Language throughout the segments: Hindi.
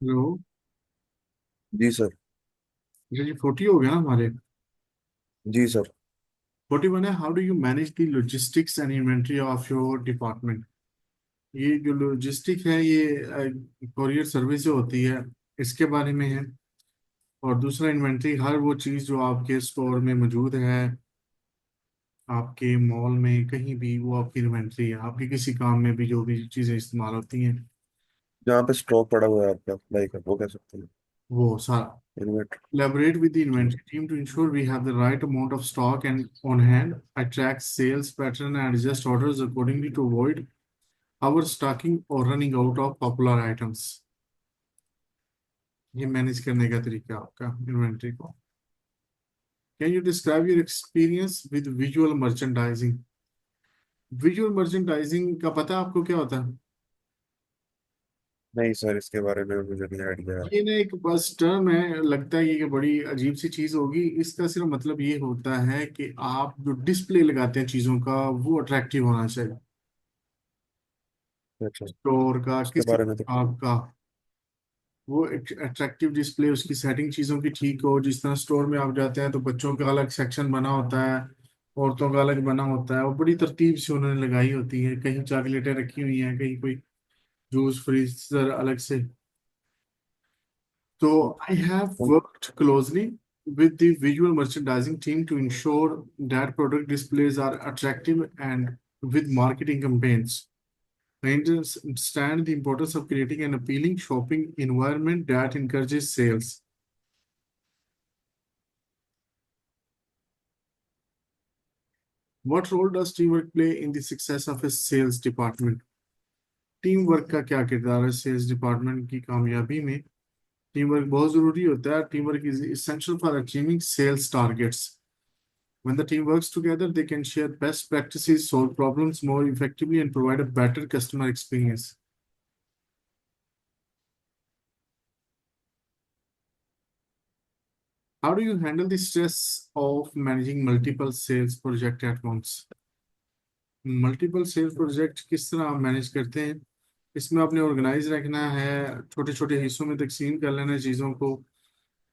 हेलो। जी सर। अच्छा जी, 40 हो गया ना हमारे। जी सर। 41 है। How do you manage the logistics and inventory of your department. ये जो लॉजिस्टिक है ये कोरियर सर्विस जो होती है इसके बारे में है। और दूसरा इन्वेंट्री, हर वो चीज़ जो आपके स्टोर में मौजूद है, आपके मॉल में कहीं भी, वो आपकी इन्वेंट्री है। आपके किसी काम में भी जो भी चीज़ें इस्तेमाल होती हैं जहाँ पे स्टॉक पड़ा हुआ है आपका, लाइक वो कह सकते हैं वो सारा। इन्वेंट। Collaborate with the जी। inventory team to ensure we have the right amount of stock and on hand. I track sales pattern and adjust orders accordingly to avoid overstocking or running out of popular items. ये मैनेज करने का तरीका आपका इन्वेंट्री को। Can you describe your experience with visual merchandising? Visual merchandising का पता है आपको क्या होता है? नहीं सर, इसके बारे में मुझे नहीं आइडिया है। ये ना एक बस टर्म है, लगता है कि बड़ी अजीब सी चीज होगी। इसका सिर्फ मतलब ये होता है कि आप जो डिस्प्ले लगाते हैं चीजों का वो अट्रैक्टिव होना चाहिए। अच्छा। स्टोर का, इसके किसी बारे में तो आपका, वो अट्रैक्टिव डिस्प्ले, उसकी सेटिंग चीज़ों की ठीक हो। जिस तरह स्टोर में आप जाते हैं तो बच्चों का अलग सेक्शन बना होता है, औरतों का अलग बना होता है, वो बड़ी तरतीब से उन्होंने लगाई होती है। कहीं चॉकलेटें रखी हुई हैं, कहीं कोई जूस फ्रीजर अलग से। तो I have worked closely with the visual merchandising team to ensure that product displays are attractive and with marketing campaigns. I understand the importance of creating an appealing shopping environment that encourages sales. What role does teamwork play in the success of a sales department? Team work का क्या किरदार है सेल्स डिपार्टमेंट की कामयाबी में? टीम वर्क बहुत जरूरी होता है। Team work is essential for achieving sales targets. When the team works together, they can share best practices, solve problems more effectively, and provide a better customer experience. How do you handle the stress of managing multiple sales projects at once? Multiple sales project किस तरह आप मैनेज करते हैं? इसमें आपने ऑर्गेनाइज रखना है, छोटे छोटे हिस्सों में तकसीम कर लेना है चीज़ों को।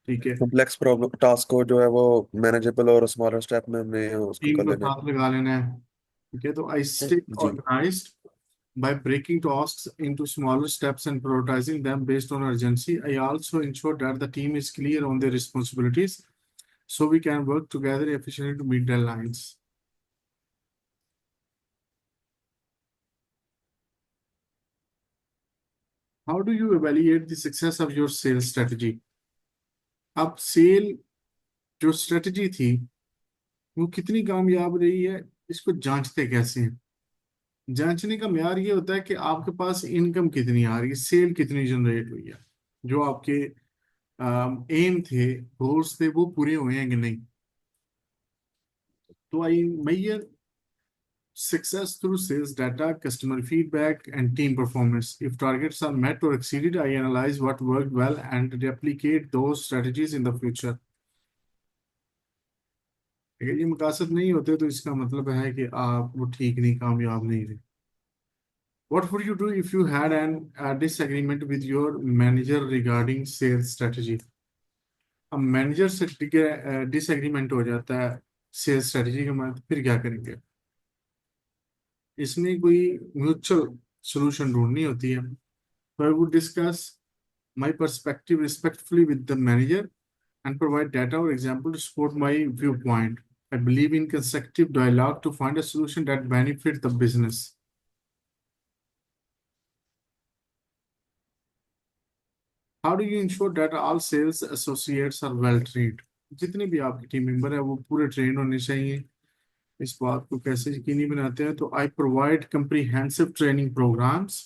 ठीक है। कॉम्प्लेक्स प्रॉब्लम टास्क को जो है वो मैनेजेबल और स्मॉलर स्टेप में हमने उसको टीम कर को लेना साथ लगा लेना है। ठीक है, तो आई है। स्टे जी। Organized by breaking tasks into smaller steps and prioritizing them based on urgency. I also ensure that the team is clear on their responsibilities so we can work together efficiently to meet deadlines. How do you evaluate the success of your sales strategy? अब सेल जो स्ट्रेटजी थी वो कितनी कामयाब रही है, इसको जांचते कैसे हैं? जांचने का म्यार ये होता है कि आपके पास इनकम कितनी आ रही है, सेल कितनी जनरेट हुई है, जो आपके एम थे, गोल्स थे, वो पूरे हुए हैं कि नहीं। तो आई measure success through sales data, customer feedback, and team performance. If targets are met or exceeded, I analyze what worked well and replicate those strategies in the future. अगर ये मकासद नहीं होते तो इसका मतलब है कि आप वो ठीक नहीं, कामयाब नहीं रहे। What would you do if you had an a disagreement with your manager regarding sales strategy? अब मैनेजर से डिसएग्रीमेंट हो जाता है सेल्स स्ट्रेटजी के बाद, फिर क्या करेंगे? इसमें कोई म्यूचुअल सोल्यूशन ढूंढनी होती है। So I would discuss my perspective respectfully with the manager and provide data or example to support my viewpoint. I believe in constructive dialogue to find a solution that benefits the business. How do you ensure that all sales associates are well trained? जितने भी आपके टीम मेंबर है वो पूरे ट्रेन होने चाहिए। इस बात को कैसे यकीनी बनाते हैं? तो I provide comprehensive training programs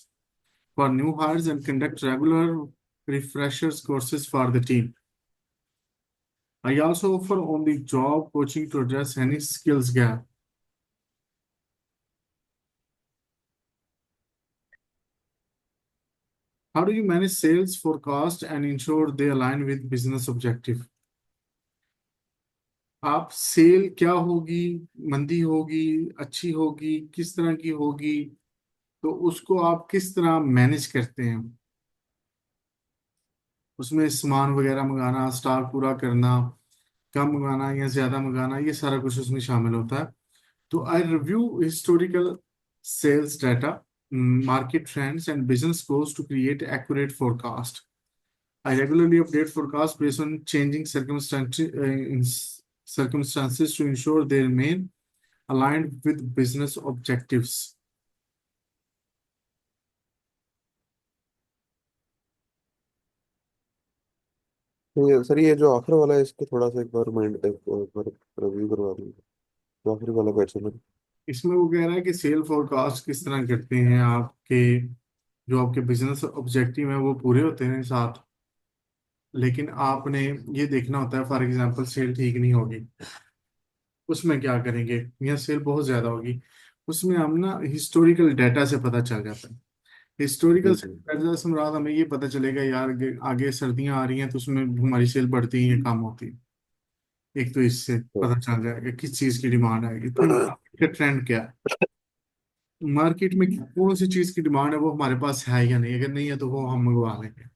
for new hires and conduct regular refreshers courses for the team. I also offer on-the-job coaching to address any skills gap. How do you manage sales forecast and ensure they align with business objective? आप सेल क्या होगी, मंदी होगी, अच्छी होगी, किस तरह की होगी, तो उसको आप किस तरह मैनेज करते हैं? उसमें सामान वगैरह मंगाना, स्टॉक पूरा करना, कम मंगाना या ज्यादा मंगाना, ये सारा कुछ उसमें शामिल होता है। तो I review historical sales data, market trends, and business goals to create accurate forecast. I regularly update forecast based on changing circumstances to ensure they remain aligned with business objectives. तो ये सर, ये जो ऑफर वाला है इसको थोड़ा सा एक बार माइंड एक बार रिव्यू करवा दीजिए। जो आखिरी वाला क्वेश्चन है। इसमें वो कह रहा है कि सेल फोरकास्ट किस तरह करते हैं आपके, जो आपके बिजनेस ऑब्जेक्टिव है वो पूरे होते हैं साथ, लेकिन आपने ये देखना होता है फॉर एग्जांपल सेल ठीक नहीं होगी, उसमें क्या करेंगे, या सेल बहुत ज्यादा होगी, उसमें हम ना हिस्टोरिकल डाटा से पता चल जाता है। हिस्टोरिकल जी जी। डाटा से मुराद हमें ये पता चलेगा यार आगे सर्दियां आ रही हैं तो उसमें हमारी सेल बढ़ती है या कम होती है। एक तो इससे तो पता चल जाएगा किस चीज की डिमांड है, फिर मार्केट का ट्रेंड क्या है, मार्केट में कौन सी चीज की डिमांड है वो हमारे पास है या नहीं, अगर नहीं है तो वो हम मंगवा लेंगे। और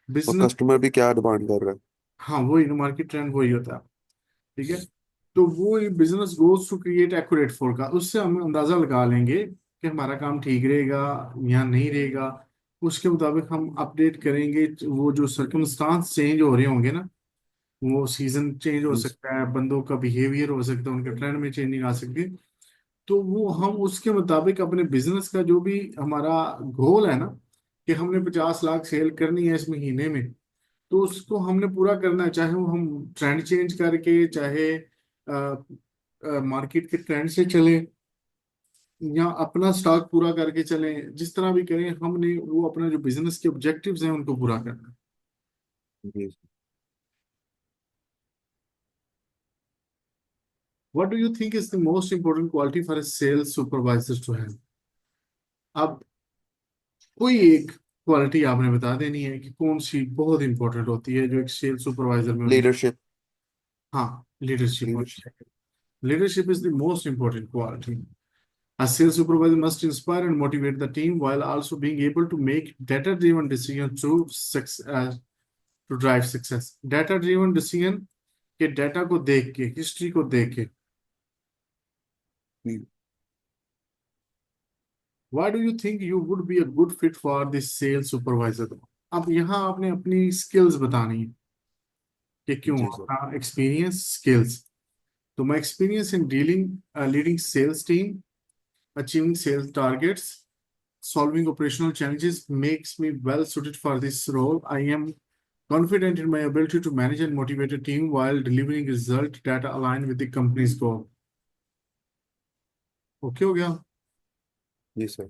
बिजनेस, कस्टमर भी क्या डिमांड कर रहा है। हाँ वही ना, मार्केट ट्रेंड वही होता है। ठीक है, तो वो business goals to create accurate forecast, उससे हम अंदाजा लगा लेंगे कि हमारा काम ठीक रहेगा या नहीं रहेगा। उसके मुताबिक हम अपडेट करेंगे, वो जो सर्कमस्टांस चेंज हो रहे होंगे ना, वो सीजन चेंज हो जी सकता है, बंदों का बिहेवियर हो सकता है, उनके ट्रेंड में चेंजिंग आ सकती है। तो वो हम उसके मुताबिक अपने बिजनेस का जो भी हमारा गोल है ना, कि हमने 50 लाख सेल करनी है इस महीने में, तो उसको हमने पूरा करना है, चाहे वो हम ट्रेंड चेंज करके, चाहे मार्केट के ट्रेंड से चले, या अपना स्टॉक पूरा करके चले, जिस तरह भी करें हमने वो अपना जो बिजनेस के ऑब्जेक्टिव्स हैं उनको पूरा करना है। जी। What do you think is the most important quality for a sales supervisor to have? अब कोई एक क्वालिटी आपने बता देनी है कि कौन सी बहुत इंपॉर्टेंट होती है जो एक सेल्स सुपरवाइजर में होनी चाहिए। लीडरशिप। हाँ, लीडरशिप होनी लीडरशिप। चाहिए। Leadership is the most important quality. A sales supervisor must inspire and motivate the team while also being able to make data-driven decisions to drive success. Data-driven decision के डेटा को देख के, हिस्ट्री को देख के, why do you think you would be a good fit for this sales supervisor? अब यहाँ आपने अपनी स्किल्स बतानी है कि क्यों, जी सर। अपना एक्सपीरियंस, स्किल्स। तो my experience in dealing leading sales team, achieving sales targets, solving operational challenges makes me well suited for this role. I am confident in my ability to manage and motivate a team while delivering results that align with the company's goal. Okay हो गया? जी सर।